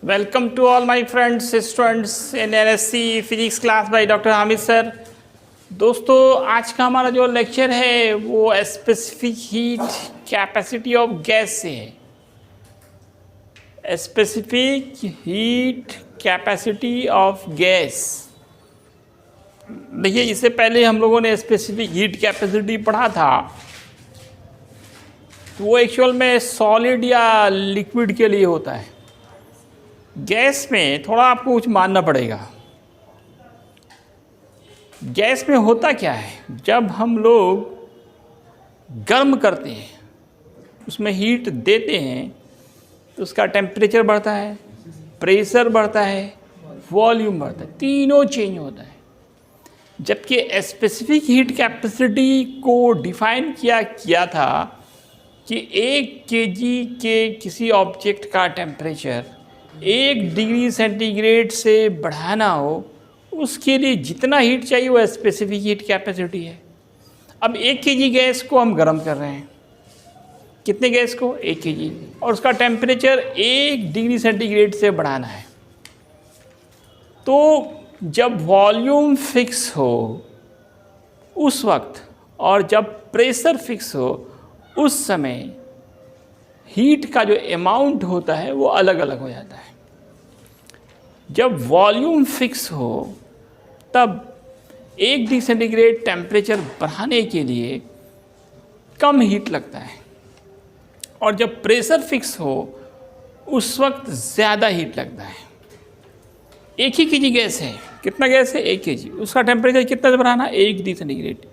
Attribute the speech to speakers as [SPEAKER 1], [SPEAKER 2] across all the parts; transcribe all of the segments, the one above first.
[SPEAKER 1] Welcome to all my friends, students in NSC physics class by doctor Hamid sir. दोस्तों आज का हमारा जो लेक्चर है वो specific heat capacity of gas से है। Specific heat capacity of gas. देखिए इससे पहले हम लोगों ने स्पेसिफिक हीट कैपेसिटी पढ़ा था, तो वो एक्चुअल में सॉलिड या लिक्विड के लिए होता है। गैस में थोड़ा आपको कुछ मानना पड़ेगा। गैस में होता क्या है, जब हम लोग गर्म करते हैं, उसमें हीट देते हैं, तो उसका टेम्परेचर बढ़ता है, प्रेशर बढ़ता है, वॉल्यूम बढ़ता है, तीनों चेंज होता है। जबकि स्पेसिफिक हीट कैपेसिटी को डिफाइन किया था कि 1 केजी के किसी ऑब्जेक्ट का टेम्परेचर 1 डिग्री सेंटीग्रेड से बढ़ाना हो, उसके लिए जितना हीट चाहिए वो स्पेसिफिक हीट कैपेसिटी है। अब 1 केजी गैस को हम गर्म कर रहे हैं, कितने गैस को? 1 केजी, और उसका टेम्परेचर 1 डिग्री सेंटीग्रेड से बढ़ाना है। तो जब वॉल्यूम फिक्स हो उस वक्त और जब प्रेशर फिक्स हो उस समय हीट का जो अमाउंट होता है वो अलग अलग हो जाता है। जब वॉल्यूम फिक्स हो तब 1 डिग्री सेंटीग्रेड टेम्परेचर बढ़ाने के लिए कम हीट लगता है, और जब प्रेशर फिक्स हो उस वक्त ज़्यादा हीट लगता है। 1 ही केजी गैस है, कितना गैस है? 1 केजी, उसका टेम्परेचर कितना बढ़ाना? 1 डिग्री सेंटीग्रेड।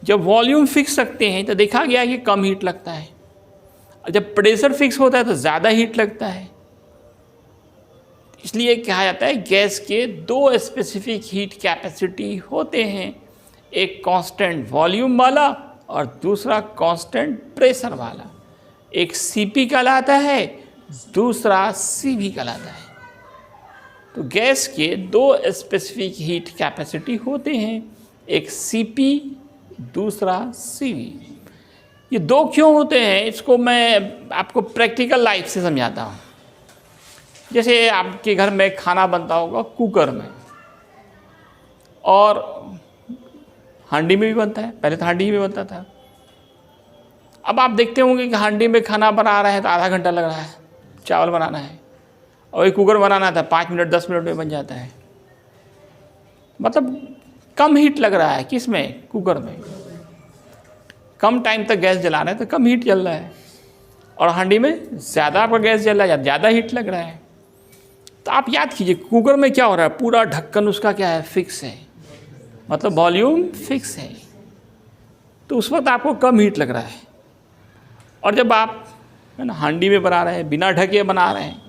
[SPEAKER 1] जब वॉल्यूम फिक्स रखते हैं तो देखा गया कि कम हीट लगता है, और जब प्रेशर फिक्स होता है तो ज़्यादा हीट लगता है। इसलिए कहा जाता है गैस के 2 स्पेसिफिक हीट कैपेसिटी होते हैं, एक कांस्टेंट वॉल्यूम वाला और दूसरा कांस्टेंट प्रेशर वाला। एक सीपी कहलाता है, दूसरा सीवी कहलाता है। तो गैस के 2 स्पेसिफिक हीट कैपेसिटी होते हैं, एक सीपी, दूसरा सीवी। ये 2 क्यों होते हैं, इसको मैं आपको प्रैक्टिकल लाइफ से समझाता हूँ। जैसे आपके घर में खाना बनता होगा कुकर में, और हांडी में भी बनता है। पहले तो हांडी में बनता था। अब आप देखते होंगे कि हांडी में खाना बना रहे हैं तो आधा घंटा लग रहा है, चावल बनाना है, और ये कुकर बनाना था 5 मिनट 10 मिनट में बन जाता है। मतलब कम हीट लग रहा है, किस में? कुकर में। कम टाइम तक गैस जला रहे हैं तो कम हीट जल रहा है, और हांडी में ज़्यादा आपका गैस जल रहा है, ज़्यादा हीट लग रहा है। तो आप याद कीजिए कुकर में क्या हो रहा है, पूरा ढक्कन उसका क्या है? फिक्स है, मतलब वॉल्यूम फिक्स है, तो उस वक्त आपको कम हीट लग रहा है। और जब आप है ना हांडी में बना रहे हैं, बिना ढके बना रहे हैं,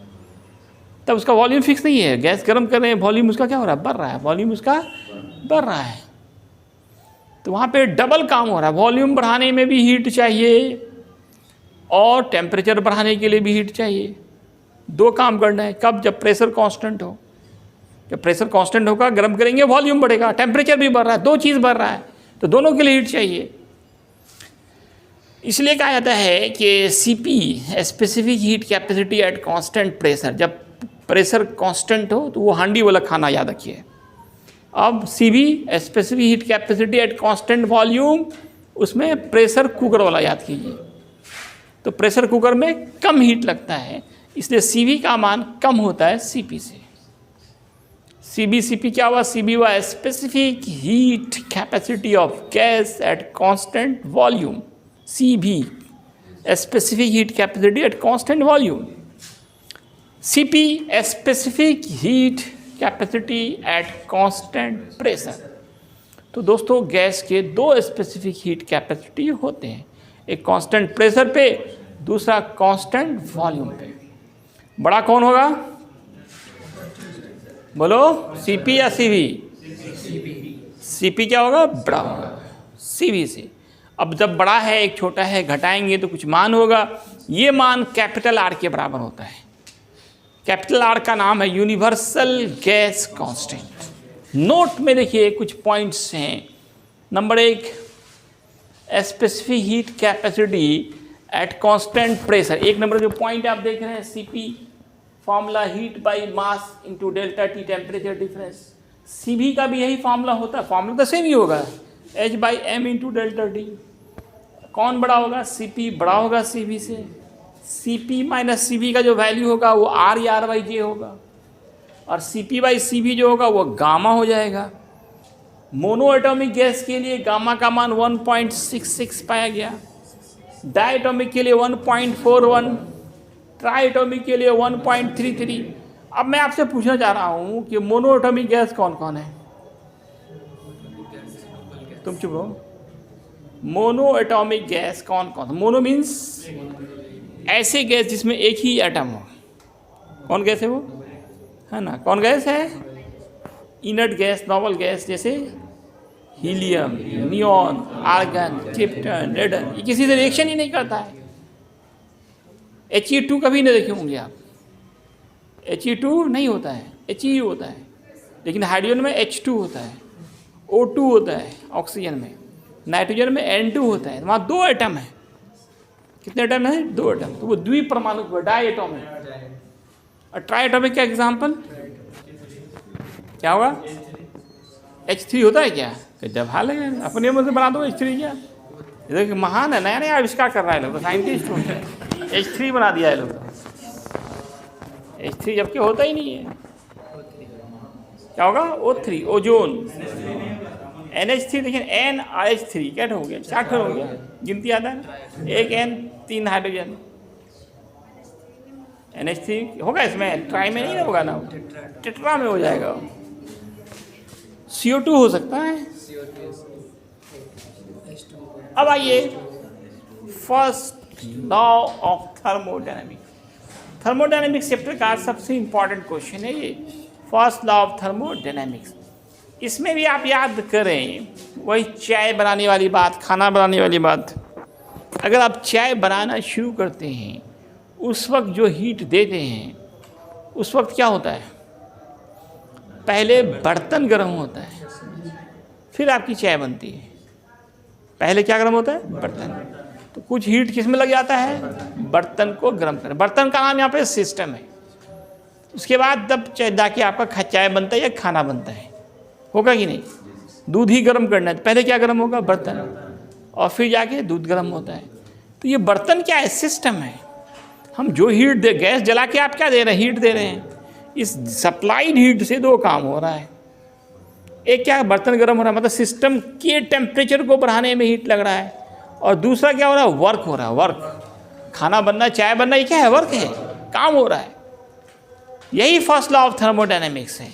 [SPEAKER 1] तब उसका वॉल्यूम फिक्स नहीं है, गैस गर्म कर रहे हैं, वॉल्यूम उसका क्या हो रहा है? बढ़ रहा है, वॉल्यूम उसका बढ़ रहा है। तो वहाँ पे डबल काम हो रहा है, वॉल्यूम बढ़ाने में भी हीट चाहिए और टेम्परेचर बढ़ाने के लिए भी हीट चाहिए। 2 काम करना है। कब? जब प्रेशर कांस्टेंट हो। जब प्रेशर कांस्टेंट होगा, गर्म करेंगे, वॉल्यूम बढ़ेगा, टेम्परेचर भी बढ़ रहा है, 2 चीज़ बढ़ रहा है, तो दोनों के लिए हीट चाहिए। इसलिए कहा जाता है कि CP specific heat capacity at constant pressure. जब प्रेशर कांस्टेंट हो तो वो हांडी वाला खाना याद रखिए। अब CV specific heat capacity at constant volume, उसमें प्रेशर कुकर वाला याद कीजिए। तो प्रेशर कुकर में कम हीट लगता है, इसलिए सीवी का मान कम होता है सीपी से। सीपी क्या हुआ? सीबी हुआ specific heat capacity of gas at constant volume. CB specific heat capacity at constant volume. CP specific heat capacity at constant pressure. तो दोस्तों गैस के 2 स्पेसिफिक हीट कैपेसिटी होते हैं, एक कांस्टेंट प्रेशर पे, दूसरा कांस्टेंट वॉल्यूम पे। बड़ा कौन होगा? बोलो, सीपी या सीवी? सीपी क्या होगा? बड़ा होगा सीवी से। अब जब बड़ा है एक छोटा है, घटाएंगे तो कुछ मान होगा। ये मान कैपिटल आर के बराबर होता है। कैपिटल आर का नाम है यूनिवर्सल गैस कांस्टेंट। नोट में देखिए कुछ पॉइंट्स हैं। Number 1, specific heat capacity at constant pressure. 1 number जो पॉइंट आप देख रहे हैं CP formula heat by mass into delta T temperature difference. Cv का भी यही फॉर्मूला होता है, फॉर्मूला तो सेम ही होगा, H by M into delta T. कौन बड़ा होगा? Cp बड़ा होगा Cv से। Cp माइनस Cv का जो वैल्यू होगा वो R या R बाई जे होगा, और Cp बाई Cv जो होगा वो गामा हो जाएगा। मोनो एटॉमिक गैस के लिए गामा का मान 1.66 पाया गया, डायटोमिक के लिए 1.41, ट्राई एटॉमिक के लिए 1.33। अब मैं आपसे पूछना चाह रहा हूँ कि मोनो एटॉमिक गैस कौन कौन है? तुम चुप रहो। मोनो एटॉमिक गैस कौन कौन? मोनो मीन्स ऐसे गैस जिसमें एक ही एटम हो। कौन गैस है वो? है ना, कौन गैस है? इनर्ट गैस, नॉवल गैस, जैसे helium, neon, argon, krypton, radon. ये किसी से रिएक्शन ही नहीं करता है। He2 कभी नहीं देखे होंगे आप, He2 नहीं होता है, He होता है। लेकिन हाइड्रोजन में H2 होता है, O2 होता है ऑक्सीजन में, नाइट्रोजन में N2 होता है। वहाँ 2 एटम है। कितने एटम है? 2 एटम। तो वो द्विपरमाणु डाई एटॉमिक। और ट्राई एटॉमिक का एग्जाम्पल क्या होगा? H3 होता है क्या? जब हाल है अपने मुँह से बना दो H3 क्या? ये महान है, नया नया आविष्कार कर रहा है लोग, तो साइंटिस्ट होते हैं। H3 बना दिया है लोग। H3 जबकि होता ही नहीं है। क्या होगा? O3, ozone. NH3, लेकिन NH3 क्या हो गया? 4 हो गया, गिनती आता है ना, 1 N 3 हाइड्रोजन। NH3 होगा इसमें, ट्राई में नहीं होगा ना, टेट्रा में हो जाएगा। CO2 हो सकता है। अब आइए first law of thermodynamics. Thermodynamics chapter का सबसे इंपॉर्टेंट क्वेश्चन है ये, फर्स्ट लॉ ऑफ थर्मोडायनेमिक्स। इसमें भी आप याद करें वही चाय बनाने वाली बात, खाना बनाने वाली बात। अगर आप चाय बनाना शुरू करते हैं, उस वक्त जो हीट देते हैं, उस वक्त क्या होता है? पहले बर्तन गर्म होता है, फिर आपकी चाय बनती है। पहले क्या गर्म होता है? बर्तन। तो कुछ हीट किस में लग जाता है? बर्तन को गर्म करना। बर्तन का नाम यहाँ पे सिस्टम है। उसके बाद तब जाके आपका चाय बनता है या खाना बनता है, होगा कि नहीं? दूध ही गर्म करना है, पहले क्या गर्म होगा? बर्तन, और फिर जाके दूध गर्म होता है। तो ये बर्तन क्या है? सिस्टम है। हम जो हीट दे, गैस जला के आप क्या दे रहे हैं? हीट दे रहे हैं। इस सप्लाइड हीट से 2 काम हो रहा है। एक क्या, बर्तन गर्म हो रहा है, मतलब सिस्टम के टेम्परेचर को बढ़ाने में हीट लग रहा है, और दूसरा क्या हो रहा है? वर्क हो रहा है। वर्क, खाना बनना, चाय बनना, ये क्या है? वर्क है, काम हो रहा है। यही फर्स्ट लॉ ऑफ थर्मोडायनेमिक्स है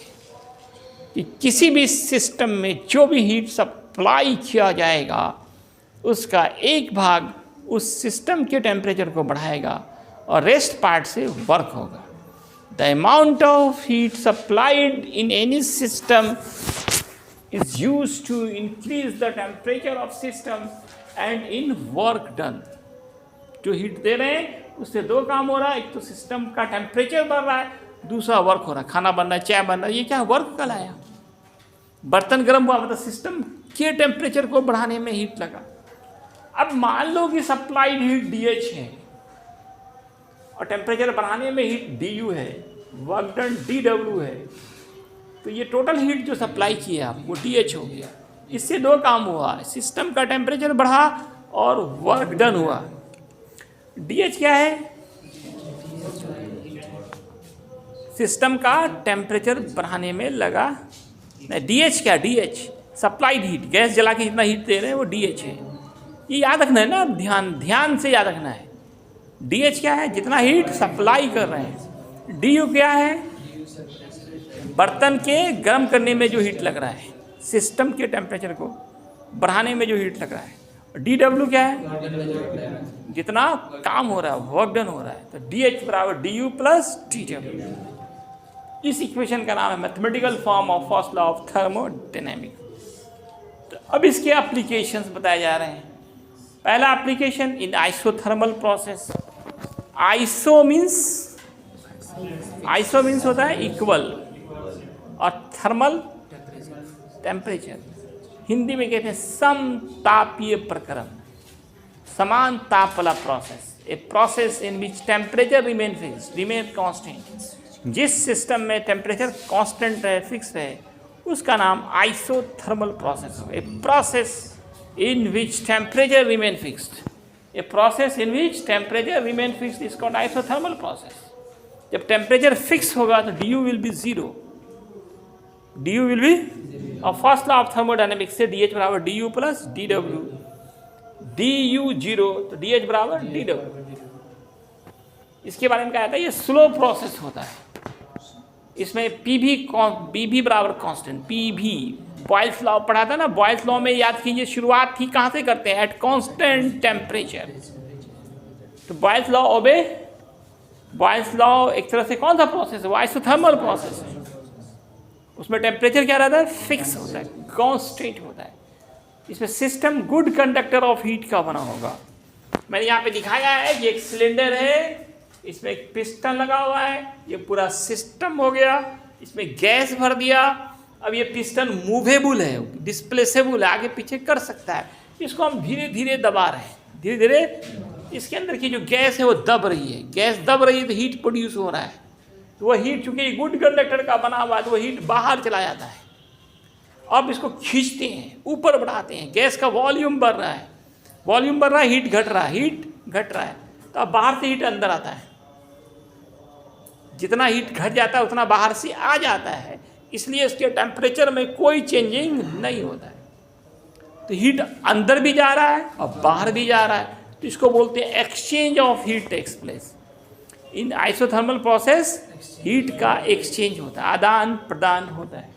[SPEAKER 1] कि किसी भी सिस्टम में जो भी हीट सप्लाई किया जाएगा, उसका एक भाग उस सिस्टम के टेम्परेचर को बढ़ाएगा और रेस्ट पार्ट से वर्क होगा। The amount of heat supplied in any system is used to increase the temperature of system and in work done. जो हीट दे रहे हैं उससे 2 काम हो रहा है, एक तो सिस्टम का टेम्परेचर बढ़ रहा है, दूसरा वर्क हो रहा है, खाना बन रहा है, चाय बन रहा है। ये क्या वर्क कहलाया? बर्तन गर्म हुआ मतलब सिस्टम के टेम्परेचर को बढ़ाने में हीट लगा। अब मान लो कि सप्लाइड हीट DH है और टेम्परेचर बढ़ाने में हीट DU है, वर्क डन DW है, तो ये टोटल हीट जो सप्लाई की है आप, वो DH हो गया। इससे 2 काम हुआ, सिस्टम का टेम्परेचर बढ़ा और वर्क डन हुआ। DH क्या है? सिस्टम का टेम्परेचर बढ़ाने में लगा। नहीं, DH क्या? DH सप्लाइड हीट, गैस जला के जितना हीट दे रहे हैं वो DH है। ये याद रखना है ना, ध्यान से याद रखना है। DH क्या है? जितना हीट सप्लाई कर रहे हैं। DU क्या है? बर्तन के गर्म करने में जो हीट लग रहा है, सिस्टम के टेम्परेचर को बढ़ाने में जो हीट लग रहा है। DW क्या है? जितना काम हो रहा है, वर्क डन हो रहा है। तो DH बराबर DU प्लस DW। इस इक्वेशन का नाम है mathematical form of first law of thermodynamics. तो अब इसके एप्लीकेशंस बताए जा रहे हैं। पहला application in isothermal process. Iso means होता है इक्वल, और थर्मल टेम्परेचर, हिंदी में कहते हैं समतापीय प्रक्रम, समान ताप वाला process. A process in which temperature remain fix remain constant. जिस सिस्टम में टेम्परेचर कांस्टेंट रहे, फिक्स रहे, उसका नाम आइसोथर्मल प्रोसेस हो। A process in which temperature remain fixed, a process in which temperature remain fixed is called isothermal process. जब temperature fix होगा तो D you will be zero, D you will be, और first law of thermodynamics से D H बराबर D you plus D W, D you zero तो D H बराबर D W. इसके बारे में क्या आता है, ये स्लो प्रोसेस होता है। इसमें पी भी बराबर कांस्टेंट, पी भी बॉयल्स लॉ पढ़ा था ना, बॉयल्स लॉ में याद कीजिए शुरुआत थी कहाँ से करते हैं, एट कांस्टेंट टेम्परेचर। तो बॉयल्स लॉ ओबे, बॉयल्स लॉ एक तरह से कौन सा प्रोसेस है, वो आइसोथर्मल प्रोसेस है। उसमें टेम्परेचर क्या रहता है, फिक्स होता है, कांस्टेंट होता है। इसमें system good conductor of heat का बना होगा। मैंने यहाँ पे दिखाया है कि एक सिलेंडर है, इसमें एक पिस्टन लगा हुआ है, ये पूरा सिस्टम हो गया, इसमें गैस भर दिया। अब ये पिस्टन मूवेबल है, डिस्प्लेसेबल है, आगे पीछे कर सकता है। इसको हम धीरे धीरे दबा रहे हैं, धीरे धीरे इसके अंदर की जो गैस है वो दब रही है, गैस दब रही है तो हीट प्रोड्यूस हो रहा है। तो वह हीट चूंकि गुड कंडक्टर का बना हुआ है तो वह हीट बाहर चला जाता है। अब इसको खींचते हैं, ऊपर बढ़ाते हैं, गैस का वॉल्यूम बढ़ रहा है, वॉल्यूम बढ़ रहा है, हीट घट रहा है, हीट घट रहा है। तो अब बाहर से हीट अंदर आता है, जितना हीट घट जाता है उतना बाहर से आ जाता है, इसलिए इसके टेम्परेचर में कोई चेंजिंग नहीं होता है। तो हीट अंदर भी जा रहा है और बाहर भी जा रहा है, तो इसको बोलते हैं exchange of heat takes place. In isothermal process heat का एक्सचेंज होता है, आदान प्रदान होता है।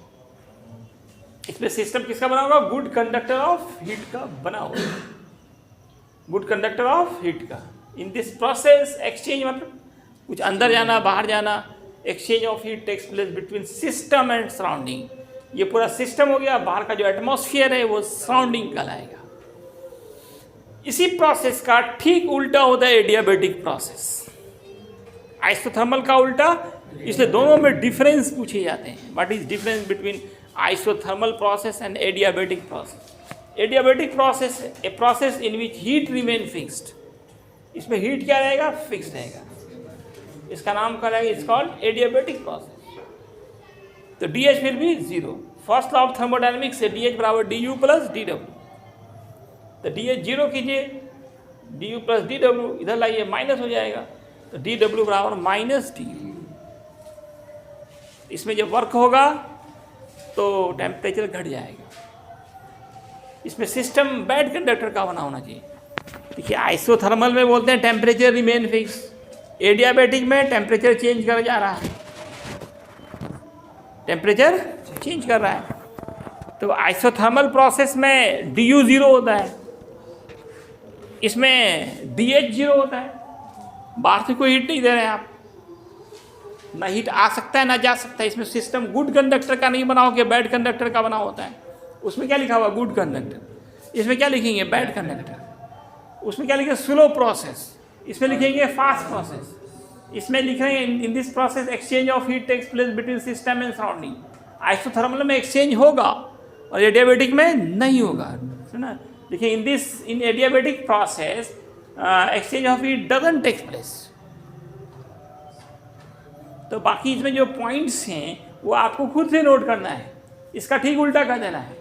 [SPEAKER 1] इसमें सिस्टम किसका बना होगा, गुड कंडक्टर ऑफ हीट का बना होगा, गुड कंडक्टर ऑफ हीट का। इन दिस प्रोसेस एक्सचेंज मतलब कुछ अंदर जाना बाहर जाना, exchange of heat takes place between system and surrounding. ये पूरा सिस्टम हो गया, बाहर का जो एटमॉस्फेयर है वो सराउंडिंग कहलाएगा। इसी प्रोसेस का ठीक उल्टा होता है एडियाबेटिक प्रोसेस, आइसोथर्मल का उल्टा। इसलिए दोनों में डिफरेंस पूछे जाते हैं, what is difference between isothermal process and adiabatic process. Adiabatic process a process in which heat remain fixed, इसमें हीट क्या रहेगा, फिक्स रहेगा, इसका नाम क्या रहेगा, इट्स कॉल्ड एडियाबेटिक प्रोसेस। तो D H will be zero. First law of thermodynamics से डी एच बराबर D you plus D W. तो डी एच जीरो कीजिए, D you plus D W इधर लाइए, माइनस हो जाएगा, तो डी डब्ल्यू बराबर माइनस डी यू। इसमें जब वर्क होगा तो टेम्परेचर घट जाएगा। इसमें सिस्टम बैड कंडक्टर का बना होना चाहिए। देखिए आइसोथर्मल में बोलते हैं टेम्परेचर रिमेन फिक्स, एडियाबेटिक में टेम्परेचर चेंज कर जा रहा है, टेम्परेचर चेंज कर रहा है। तो आइसोथर्मल प्रोसेस में डी यू जीरो होता है, इसमें डी एच जीरो होता है। बाहर से कोई हीट नहीं दे रहे हैं आप, ना हीट आ सकता है ना जा सकता है। इसमें सिस्टम गुड कंडक्टर का नहीं बना हो कि बैड कंडक्टर का बना होता है। उसमें क्या लिखा हुआ, गुड कंडक्टर। इसमें क्या लिखेंगे, बैड कंडक्टर। उसमें क्या लिखेंगे, स्लो प्रोसेस। इसमें लिखेंगे फास्ट प्रोसेस। इसमें लिखेंगे in this process exchange of heat takes place between system and surrounding. Isothermal में एक्सचेंज होगा और एडियाबेटिक में नहीं होगा, है ना। देखिए in adiabatic process exchange of heat doesn't take place. तो बाकी इसमें जो पॉइंट्स हैं वो आपको खुद से नोट करना है, इसका ठीक उल्टा कर देना है।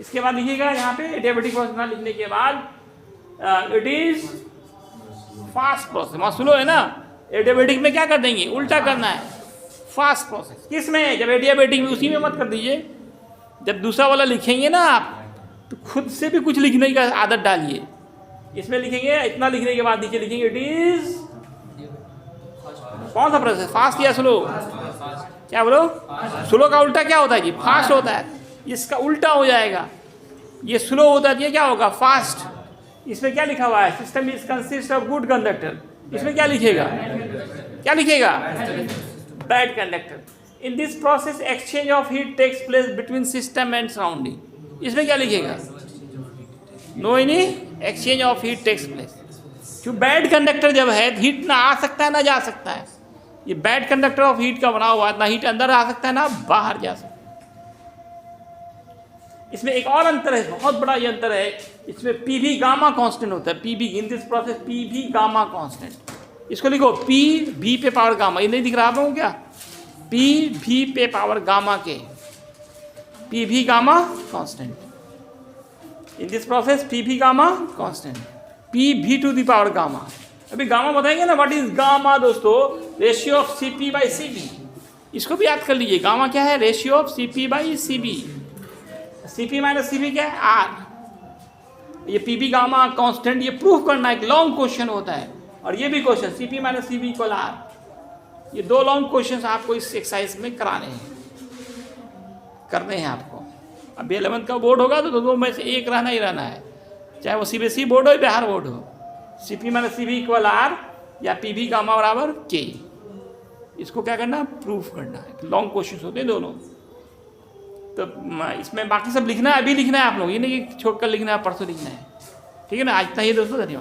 [SPEAKER 1] इसके बाद लिखिएगा यहाँ पे एडियाबेटिक प्रोसेस लिखने के बाद इट इज फास्ट प्रोसेस। वहाँ स्लो है ना, एडियाबेटिक में क्या कर देंगे, उल्टा करना है, फास्ट प्रोसेस। किस में, जब एडियाबेटिक में, उसी में मत कर दीजिए। जब दूसरा वाला लिखेंगे ना आप तो खुद से भी कुछ लिखने का आदत डालिए। इसमें लिखेंगे, इतना लिखने के बाद नीचे लिखेंगे इट इज कौन सा प्रोसेस, फास्ट या स्लो। क्या बोलो, स्लो का उल्टा क्या होता है जी, फास्ट होता है। इसका उल्टा हो जाएगा, ये स्लो होता है, ये क्या होगा, फास्ट। इसमें क्या लिखा हुआ है, system is consist of good conductor. इसमें क्या लिखेगा, क्या लिखेगा, bad conductor. In this process exchange of heat takes place between system and surrounding. इसमें क्या लिखेगा, no any exchange of heat takes place. क्यों, बैड कंडक्टर जब है हीट ना आ सकता है ना जा सकता है। ये बैड कंडक्टर ऑफ हीट का बना हुआ है, ना हीट अंदर आ सकता है ना बाहर जा सकता है। इसमें एक और अंतर है, बहुत बड़ा ये अंतर है, इसमें पी भी गामा कांस्टेंट होता है, पी भी इन this process P V gamma constant. इसको लिखो पी भी पे पावर गामा, ये नहीं दिख रहा आप लोगों को क्या, पी भी पे पावर गामा के, P V gamma constant, in this process P V gamma constant, P V to the power gamma. अभी गामा बताएंगे ना, व्हाट इज गामा दोस्तों, ratio of C P by C V, इसको भी याद कर लीजिए, गामा क्या है, ratio of C P by C V, C P minus C V क्या है, आर। ये पी बी गामा कांस्टेंट, ये प्रूफ करना एक लॉन्ग क्वेश्चन होता है, और ये भी question C P minus C V equal R, ये दो लॉन्ग क्वेश्चन आपको इस एक्सरसाइज में कराने हैं, करने हैं आपको। अब 11th का बोर्ड होगा तो दो में से एक रहना ही रहना है, चाहे वो सीबीएसई बोर्ड हो या बिहार बोर्ड हो, C P minus C V equal R या पी बी गामा बराबर के, इसको क्या करना, प्रूफ करना है। लॉन्ग क्वेश्चन होते हैं दोनों, तो इसमें बाकी सब लिखना है, अभी लिखना है आप लोग, ये नहीं कि छोड़ कर लिखना है, परसों लिखना है, ठीक है ना। आज इतना ही दोस्तों, धन्यवाद।